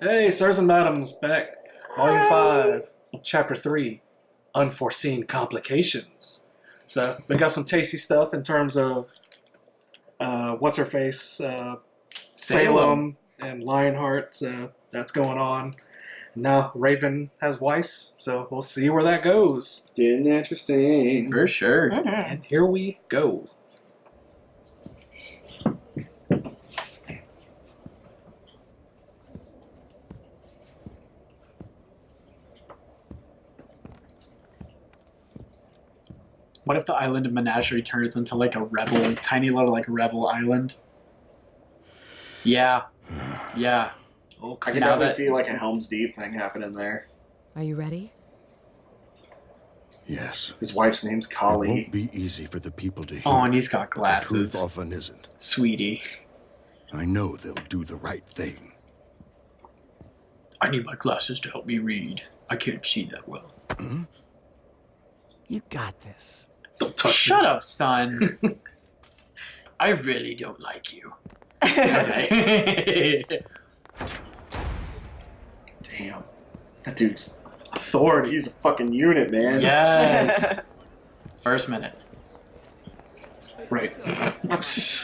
Hey, sirs and madams, back. Volume 5, Chapter 3, Unforeseen Complications. So, we got some tasty stuff in terms of what's-her-face, Salem and Lionheart, so that's going on. Now, Raven has Weiss, so we'll see where that goes. Getting interesting. For sure. And here we go. What if the island of Menagerie turns into like a rebel, tiny little like rebel island? Yeah. Yeah. I can definitely see like a Helm's Deep thing happening there. Are you ready? Yes. His wife's name's It Kali. won't be easy for the people to hear. Oh, and he's got but the glasses. truth often isn't. Sweetie. I know they'll do the right thing. I need my glasses to help me read. I can't see that well. You got this. Don't touch Shut up, son. I really don't like you. Okay. Damn. That dude's authority. he's a fucking unit, man. Yes. First minute. Right.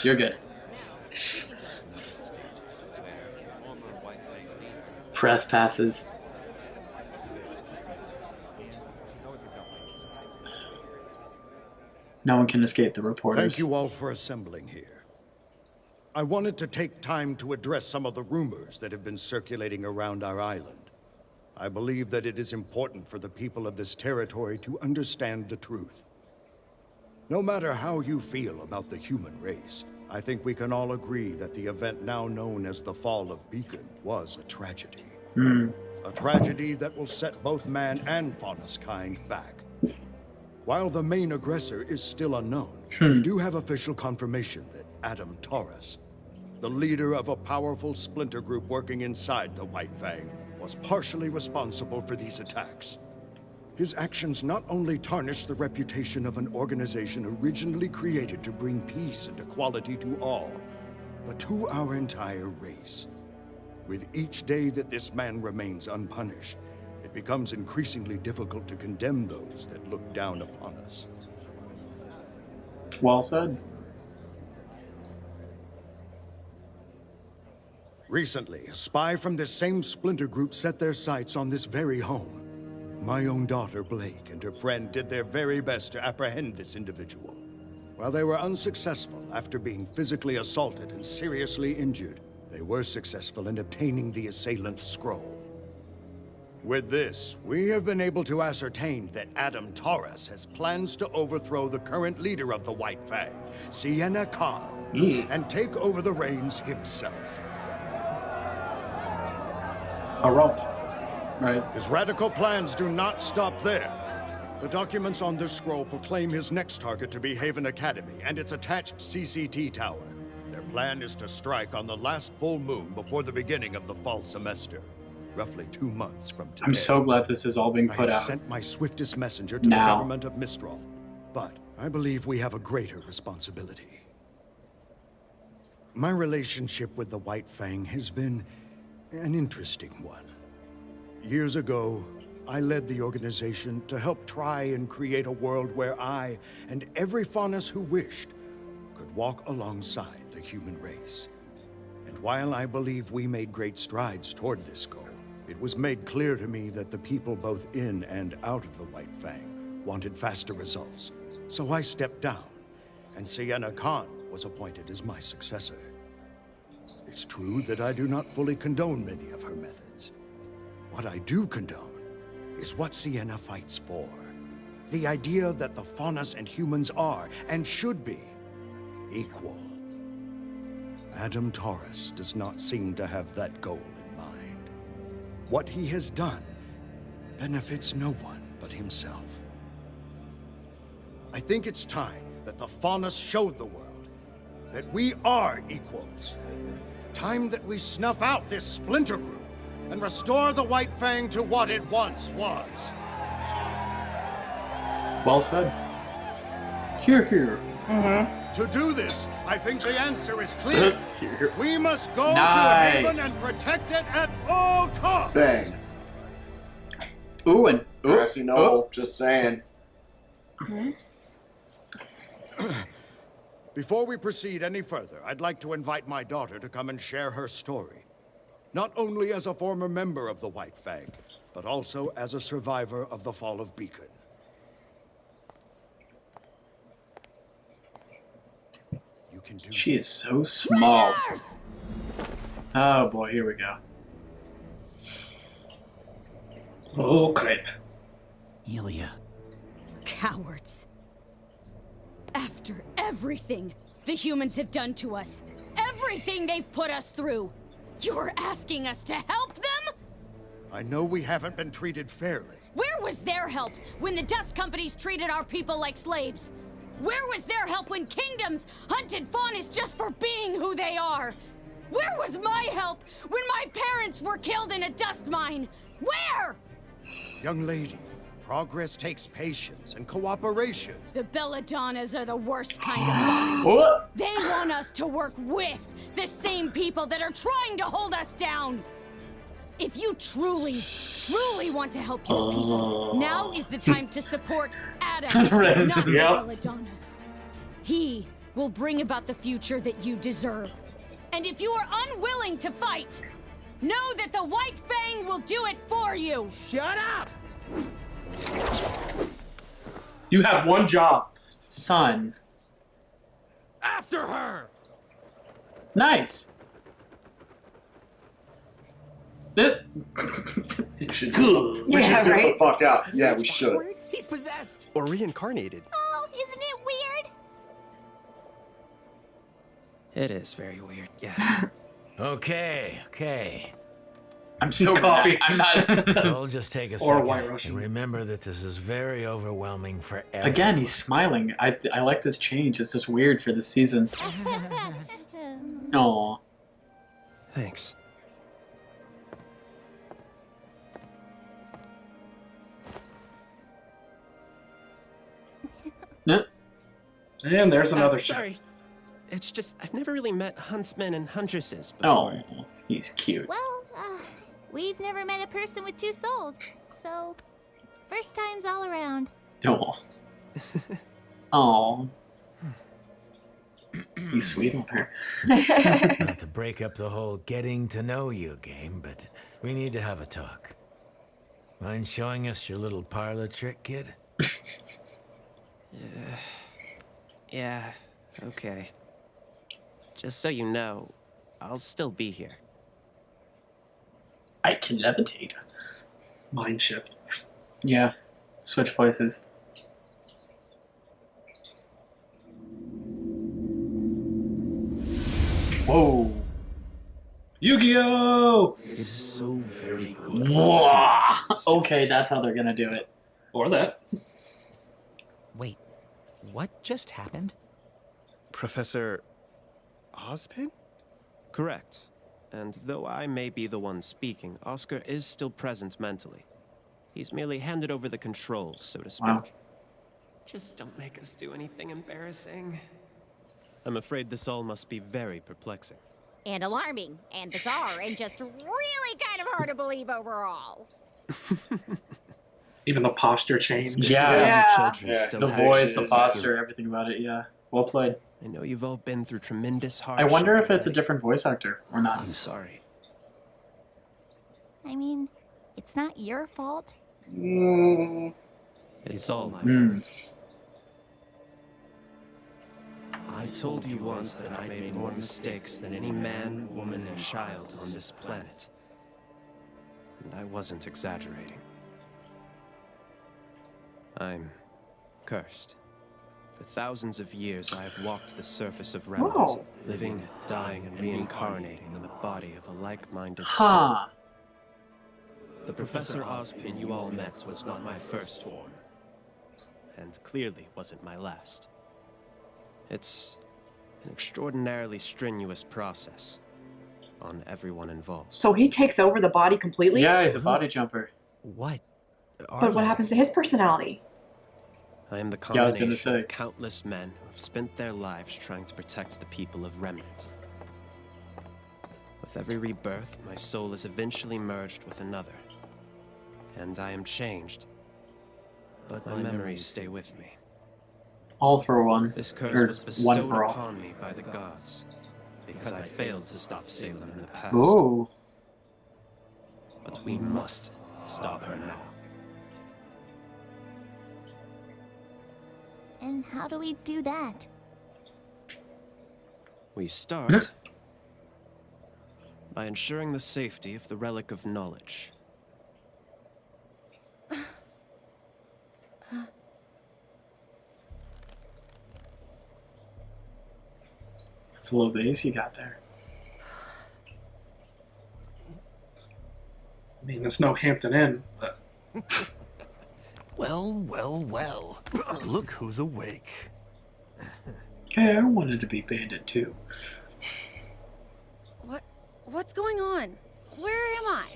You're good. Press passes. No one can escape the reporters. Thank you all for assembling here. I wanted to take time to address some of the rumors that have been circulating around our island. I believe that it is important for the people of this territory to understand the truth. No matter how you feel about the human race, I think we can all agree that the event now known as the Fall of Beacon was a tragedy. A tragedy that will set both man and faunus kind back. While the main aggressor is still unknown, we do have official confirmation that Adam Taurus, the leader of a powerful splinter group working inside the White Fang, was partially responsible for these attacks. His actions not only tarnish the reputation of an organization originally created to bring peace and equality to all, but to our entire race. With each day that this man remains unpunished, it becomes increasingly difficult to condemn those that look down upon us. Well said. Recently, a spy from this same splinter group set their sights on this very home. My own daughter, Blake, and her friend did their very best to apprehend this individual. While they were unsuccessful after being physically assaulted and seriously injured, they were successful in obtaining the assailant's scroll. With this, we have been able to ascertain that Adam Taurus has plans to overthrow the current leader of the White Fang, Sienna Khan, and take over the reins himself. A rump. Right. His radical plans do not stop there. The documents on this scroll proclaim his next target to be Haven Academy and its attached CCT tower. Their plan is to strike on the last full moon before the beginning of the fall semester. Roughly 2 months from today. I'm so glad this is all being put I have out. sent my swiftest messenger to the government of Mistral, but I believe we have a greater responsibility. My relationship with the White Fang has been an interesting one. Years ago, I led the organization to help try and create a world where I and every faunus who wished could walk alongside the human race. And while I believe we made great strides toward this goal, it was made clear to me that the people both in and out of the White Fang wanted faster results. So I stepped down, and Sienna Khan was appointed as my successor. It's true that I do not fully condone many of her methods. What I do condone is what Sienna fights for. The idea that the faunus and humans are, and should be, equal. Adam Taurus does not seem to have that goal in mind. What he has done benefits no one but himself. I think it's time that the faunus showed the world that we are equals. Time that we snuff out this splinter group and restore the White Fang to what it once was. Well said. Here, here. To do this, I think the answer is clear. We must go Nice. to Haven and protect it at all costs. Bang. Ooh, and ooh. Grassy Knoll, just saying. Before we proceed any further, I'd like to invite my daughter to come and share her story. Not only as a former member of the White Fang, but also as a survivor of the fall of Beacon. You can do She is so small. Oh boy, here we go. Oh, crap. Ilya. Cowards. After everything the humans have done to us, everything they've put us through, you're asking us to help them? I know we haven't been treated fairly. Where was their help when the dust companies treated our people like slaves? Where was their help when kingdoms hunted faunas just for being who they are? Where was my help when my parents were killed in a dust mine? Where? Young lady, progress takes patience and cooperation. The Belladonnas are the worst kind of faunas. What? They want us to work with the same people that are trying to hold us down. If you truly, truly want to help your people, now is the time to support Adam, not the Yep. Belladonnas. He will bring about the future that you deserve. And if you are unwilling to fight, know that the White Fang will do it for you. Shut up! You have one job. Son. After her! Nice. You should. We should do the fuck out. Yeah, we should. Backwards? He's possessed. Or reincarnated. Oh, isn't it weird? It is very weird, yes. Okay. I'm so Coffee. mad. I'm not. So we'll just take a Or second White Russian. and remember that this is very overwhelming for everyone. Again, he's smiling. I like this change. It's just weird for this season. Aw. Thanks. And there's another ship. Sorry. It's just, I've never really met huntsmen and huntresses before. Oh, he's cute. Well, we've never met a person with two souls, so first times all around. Oh. Oh. He's sweet on her. Not to break up the whole getting to know you game, but we need to have a talk. Mind showing us your little parlor trick, kid? Yeah, okay. Just so you know, I'll still be here. I can levitate. Mind shift. Yeah. Switch places. Whoa. Yu-Gi-Oh! It is so very good. Okay, that's how they're gonna do it. Or that. Wait, what just happened? Professor Ozpin? Correct. And though I may be the one speaking, Oscar is still present mentally. He's merely handed over the controls, so to speak. Wow. Just don't make us do anything embarrassing. I'm afraid this all must be very perplexing. And alarming, and bizarre, and just really kind of hard to believe overall. Even the posture change. Yeah. Some children Yeah. still The have voice, the issues. posture, everything about it, yeah. Well played. I know you've all been through tremendous I hardship. wonder if it's a already. different voice actor or not. I'm sorry. I mean, it's not your fault. It's all my fault. I told you once that I made more mistakes than any man, woman, and child on this planet. And I wasn't exaggerating. I'm cursed. For thousands of years, I have walked the surface of remnant, living, dying, and reincarnating in the body of a like-minded soul. Huh. The Professor Ozpin you all met was not my first form, and clearly wasn't my last. It's an extraordinarily strenuous process on everyone involved. So he takes over the body completely? Yeah, he's a body jumper. What? But what happens to his personality? I am the Yeah, I was gonna combination say. of countless men who have spent their lives trying to protect the people of Remnant. With every rebirth, my soul is eventually merged with another. And I am changed. But my memories stay with me. All for one. This curse Or was one bestowed for all. upon me by the gods, because I failed to stop Salem in the past. Ooh. But we must stop her now. And how do we do that? We start by ensuring the safety of the Relic of Knowledge. It's a little bass you got there. I mean, it's no Hampton Inn, but Well, well, well. Look who's awake. Hey, I wanted to be bandit too. What's going on? Where am I?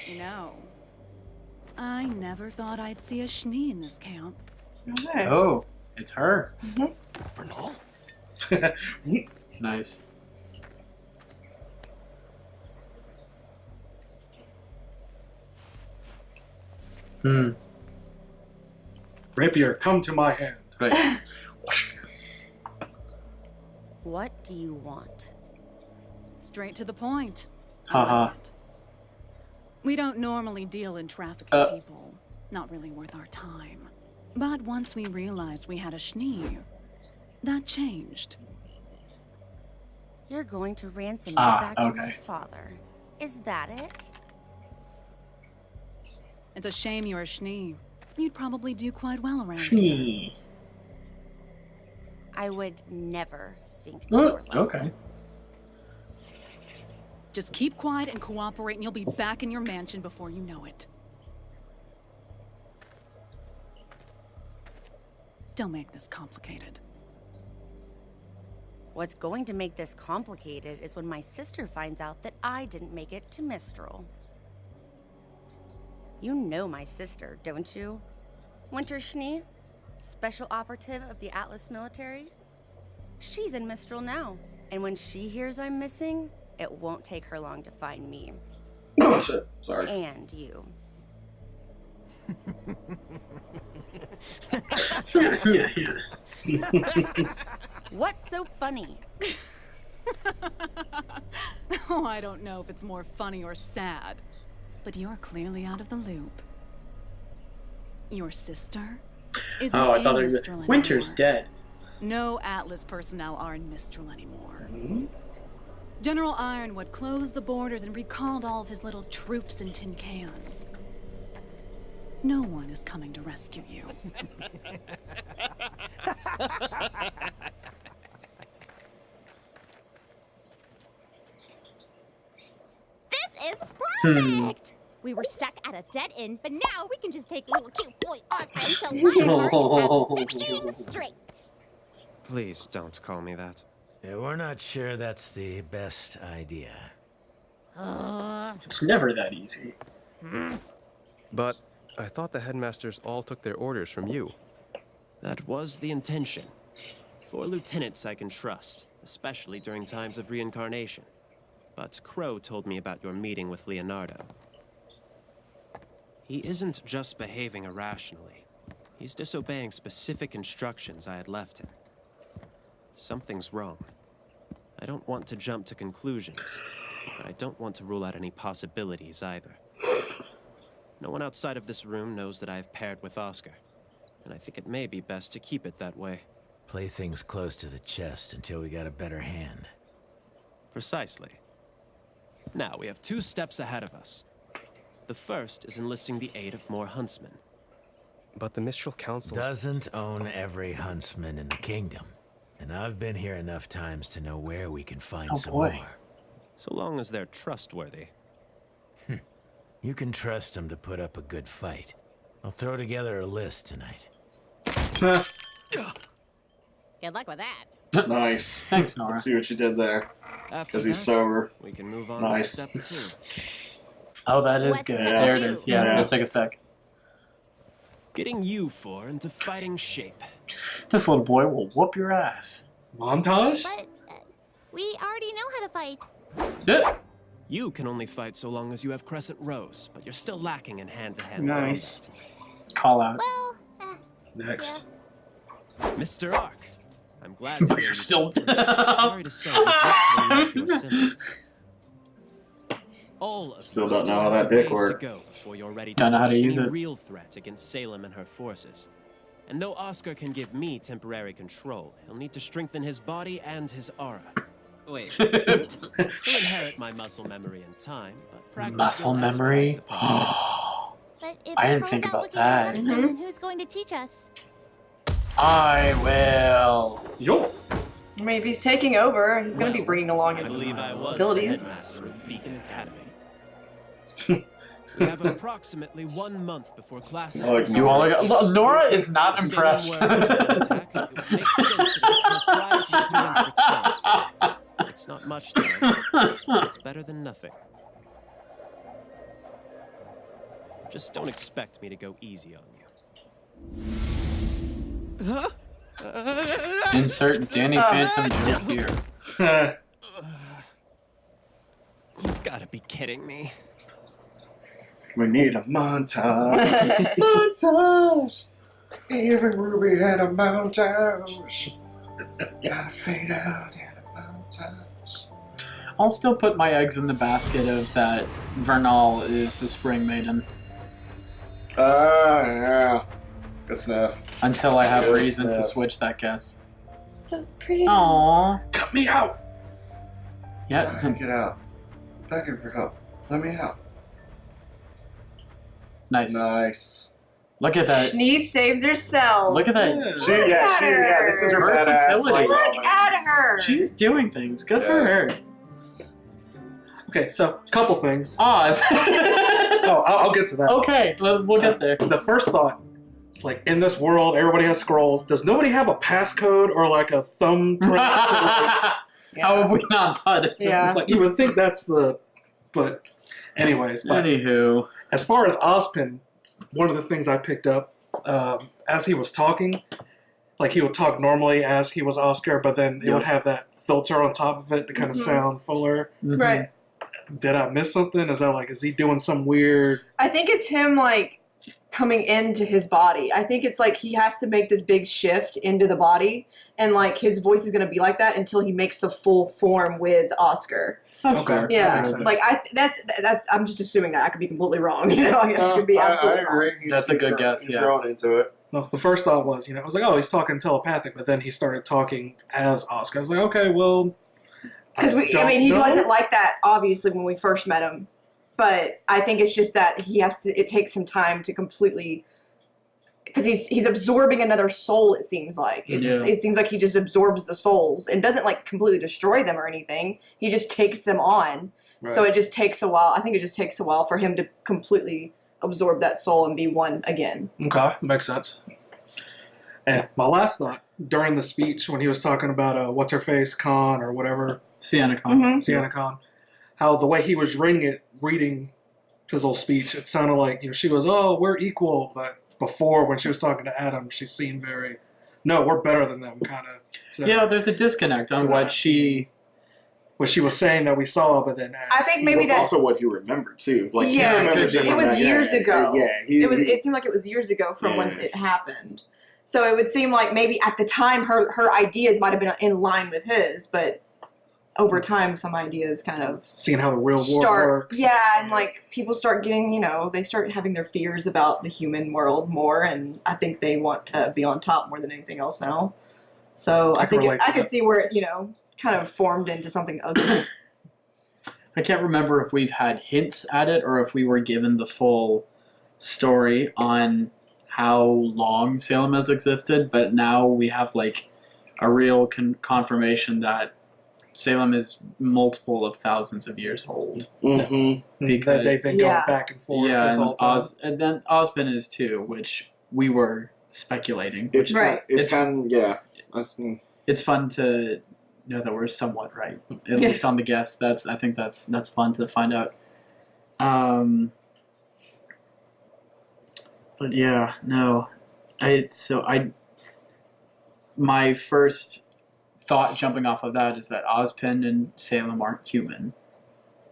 You know, I never thought I'd see a SHINee in this camp. Okay. Oh, it's her. Vernal? Nice. Rapier, come to my hand. Right. What do you want? Straight to the point. Haha. We don't normally deal in trafficking people. Not really worth our time. But once we realized we had a SHINee, that changed. You're going to ransom me back to my okay. father. Is that it? It's a shame you're a SHINee. You'd probably do quite well around SHINee. here. I would never sink to your level. Okay. Just keep quiet and cooperate and you'll be back in your mansion before you know it. Don't make this complicated. What's going to make this complicated is when my sister finds out that I didn't make it to Mistral. You know my sister, don't you? Winter SHINee, special operative of the Atlas military. She's in Mistral now, and when she hears I'm missing, it won't take her long to find me. Oh shit, sorry. And you. What's so funny? Oh, I don't know if it's more funny or sad, but you're clearly out of the loop. Your sister isn't Oh, I in thought they Mistral were. Winter's anymore. dead. No Atlas personnel are in Mistral anymore. General Ironwood closed the borders and recalled all of his little troops in tin cans. No one is coming to rescue you. This is perfect! We were stuck at a dead end, but now we can just take little cute boy Osmond to Lionheart and have him set things straight. Please don't call me that. Yeah, we're not sure that's the best idea. It's never that easy. But I thought the headmasters all took their orders from you. That was the intention. 4 lieutenants I can trust, especially during times of reincarnation. But Crow told me about your meeting with Leonardo. He isn't just behaving irrationally. He's disobeying specific instructions I had left him. Something's wrong. I don't want to jump to conclusions, but I don't want to rule out any possibilities either. No one outside of this room knows that I have paired with Oscar, and I think it may be best to keep it that way. Play things close to the chest until we got a better hand. Precisely. Now, we have 2 steps ahead of us. The first is enlisting the aid of more huntsmen. But the Mistral Council doesn't own every huntsman in the kingdom. And I've been here enough times to know where we can find some more. So long as they're trustworthy. You can trust them to put up a good fight. I'll throw together a list tonight. Good luck with that. Nice. Thanks, Nora. Let's see what you did there. Because he's sober. We can move on nice. to step 2. Oh, that is What's good. step There it 2? is. Yeah, Yeah. it'll take a sec. getting you four into fighting shape. This little boy will whoop your ass. Montage? But we already know how to fight. Yeah. You can only fight so long as you have crescent rows, but you're still lacking in hand-to-hand Nice. combat. Call out. Well, Next. Mr. Ark, I'm glad to But hear you're you still. sorry to say you've left your symptoms. All of Still you don't know how have that dick ways to works. go before you're ready to Don't know how pose to use any it. real threat against Salem and her forces. And though Oscar can give me temporary control, he'll need to strengthen his body and his aura. Wait, he'll inherit my muscle memory in time, but practice Muscle will memory? expedite the process. but if I he didn't crawls think out about looking that. like Huntsman, then who's going to teach us? I will. Yo. I mean, if he's taking over, he's going to be bringing along I his believe I was abilities. the headmaster of Beacon Academy. We have approximately 1 month before classes. I like You all are, Nora is not If impressed. Salem were to attack, it would make sense that we can prize the students' return. It's not much time. It's better than nothing. Just don't expect me to go easy on you. Huh? Insert Danny Phantom joke here. You've got to be kidding me. We need a montage. Montage. Even Ruby had a montage. Gotta fade out in a montage. I'll still put my eggs in the basket of that Vernal is the Spring Maiden Yeah. Good stuff. until I have Good reason to stuff. switch that guess. So pretty. Aww. Cut me out. Yeah. Get out. Thank you for help. Let me out. Nice. Nice. Look at that. SHINee saves herself. Look at that. Yeah, this is her badass. Versatility. Like, Look moment. at her. She's doing things. Good for Yeah. her. Okay, so couple things. Oz. Oh, I'll get to that. Okay, we'll get there. The first thought, like in this world, everybody has scrolls. Does nobody have a passcode or like a thumbprint? How have we not thought it? Yeah. Like you would think that's the, but anyways. But Anywho. as far as Ozpin, one of the things I picked up as he was talking, like he would talk normally as he was Oscar, but then it would have that filter on top of it to kind of sound fuller. Right. Did I miss something? Is that like, is he doing some weird? I think it's him, like, coming into his body. I think it's like he has to make this big shift into the body, and like his voice is going to be like that until he makes the full form with Oscar. That's fair. Yeah, That makes like that's I'm just assuming that I could be completely wrong. You know, I could be absolutely I agree. wrong. That's a good guess, He's yeah. grown into it. Well, the first thought was, I was like, oh, he's talking telepathic, but then he started talking as Oscar. I was like, okay, well, Because he wasn't like that obviously when we first met him, but I think it's just that he has to. It takes some time to completely, because he's absorbing another soul. It seems like it seems like he just absorbs the souls and doesn't like completely destroy them or anything. He just takes them on. Right. So it just takes a while. I think it just takes a while for him to completely absorb that soul and be one again. Okay, makes sense. And my last thought during the speech when he was talking about what's her face Khan or whatever, Sienna Khan. Sienna Khan, how the way he was reading his little speech, it sounded like she was, oh, we're equal, but before when she was talking to Adam, she seemed very, no, we're better than them, kind of. So, Yeah, there's a disconnect on what she was saying that we saw, but then I think maybe that's also what he remembered too. Like he remembered it was years ago. Yeah, it seemed like it was years ago from when it happened. So it would seem like maybe at the time her ideas might have been in line with his, but over time some ideas kind of seeing how the real world works. Yeah, and like people start getting, they start having their fears about the human world more, and I think they want to be on top more than anything else now. So I think I could see where it, kind of formed into something ugly. I can't remember if we've had hints at it or if we were given the full story on how long Salem has existed, but now we have like a real confirmation that Salem is multiple of thousands of years old. Mm-hmm. Because they've been going back and forth this whole time. and then Ozpin is too, which we were speculating. It's fun to know that we're somewhat right, at least on the guess. I think that's fun to find out. But yeah, no. My first thought jumping off of that is that Ozpin and Salem aren't human.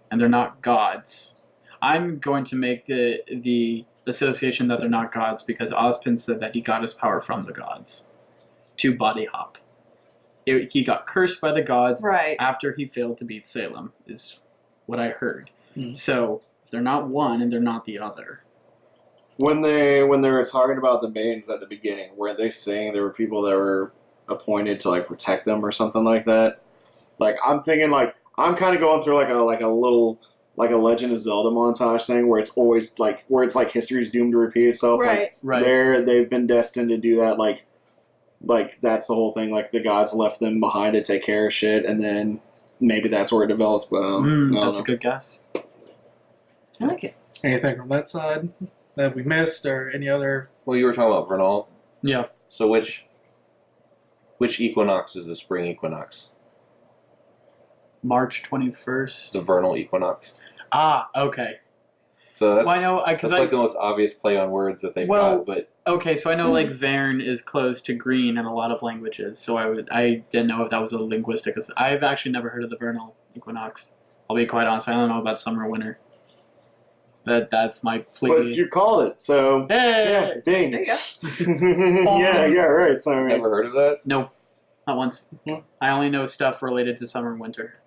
And they're not gods. I'm going to make the association that they're not gods because Ozpin said that he got his power from the gods to body hop. He got cursed by the gods after he failed to beat Salem, is what I heard. So they're not one and they're not the other. When they were talking about the maidens at the beginning, were they saying there were people that were appointed to like protect them or something like that? Like I'm thinking, like I'm kind of going through like a little like a Legend of Zelda montage thing where it's always like where it's like history's doomed to repeat itself. Like, they've been destined to do that. Like that's the whole thing. Like the gods left them behind to take care of shit, and then maybe that's where it developed. But that's a good guess. I like it. Anything from that side that we missed, or any other? Well, you were talking about Vernal. Yeah. So which equinox is the spring equinox? March 21st. The vernal equinox. Ah, okay. So that's, well, I know, that's like the most obvious play on words that they've got. But okay, so I know like Vern is close to green in a lot of languages. So I didn't know if that was a linguistic. I've actually never heard of the vernal equinox. I'll be quite honest. I don't know about summer, winter. That's my plea. But you called it, so hey, yeah, ding. There you go. yeah, right. Sorry. Never heard of that? No, not once. I only know stuff related to summer and winter.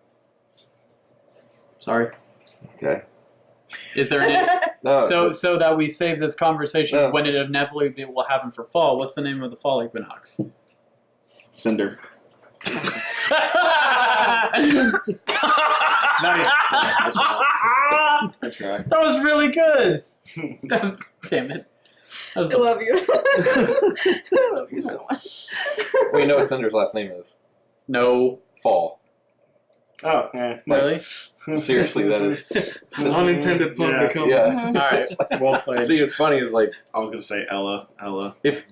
Sorry. Okay. Is there any? No. So that we save this conversation when it inevitably will happen for fall. What's the name of the fall equinox? Cinder. Nice. That's right. That was really good. Damn it. I love you. I love you so much. Well, you know what Cinder's last name is? No. Fall. Oh, yeah. Really? Seriously, that is an unintended pun becomes. Yeah. All right. Well played. See, what's funny is like I was gonna say Ella. If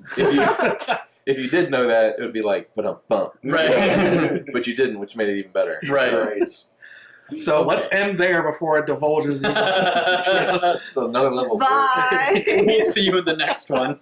you did know that, it would be like bump. Right. But you didn't, which made it even better. Right. So let's end there before it divulges. Yes, so another level. Bye. We'll see you in the next one.